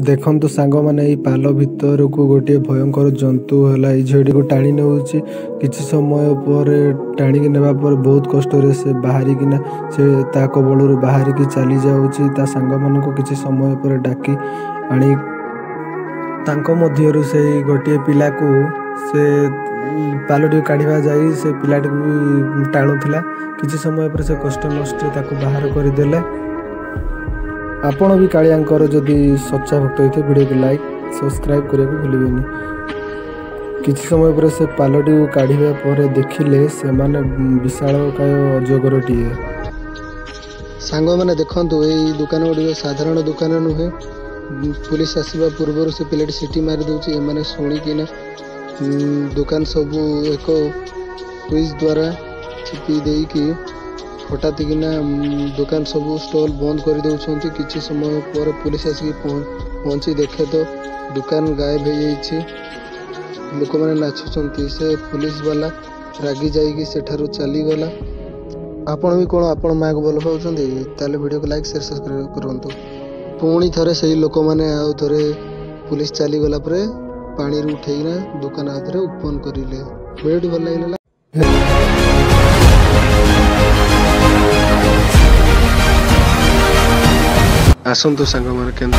देखंतु सांग माने ई पाल भितर को गोटे भयंकर जंतु है झीटी को टाणी नौची किछि समय पर टाणी नेबा पर बहुत कष्ट रे से बाहरी किना से ता कबळरू बाहरी की चली जाउची ता सांग मन को किछि समय पर डाकी आनी तांको मध्यरु से गोटे पिला को से पालटी काढ़ा जाई से पिलाटी को टाणुला किछि समय पर से कष्ट नष्ट ताको बाहर कर देले। आपण भी कालियांकर जदि सच्चा भक्त होते वीडियो को लाइक सब्सक्राइब करने को भूलिबेनी। किछि समय पर से पालटी को काढ़िबा पर देखिले से माने विशालकाय अजगरटीए। सांग माने देखंतु एई दुकान गुडी साधारण दुकान नुहे पुलिस आसीबा पूर्व से पिलाटी सिटी मारि दउची एमाने सुनी किना दुकान सब एक स्विच द्वारा चिपी देई कि हठात किना दुकान सब स्टॉल बंद कर दउछंती। किछि समय पर पुलिस आसी पहुंची देखे तो दुकान गायब हो जाइछि। लोक माने नाचुछंती से पुलिस वाला रागी जाई कि सेठारु चली गला। आपण भी कोन आपण मां को बोल पाउछंती ताले वीडियो को लाइक शेयर सब्सक्राइब करंतु। पुणी थरे सही लोक माने आ थरे पुलिस चली गला परे पानी रू उठेइना दुकान आदरे ओपन करिले। वीडियो भल लागला आसंतु सांग माने केन।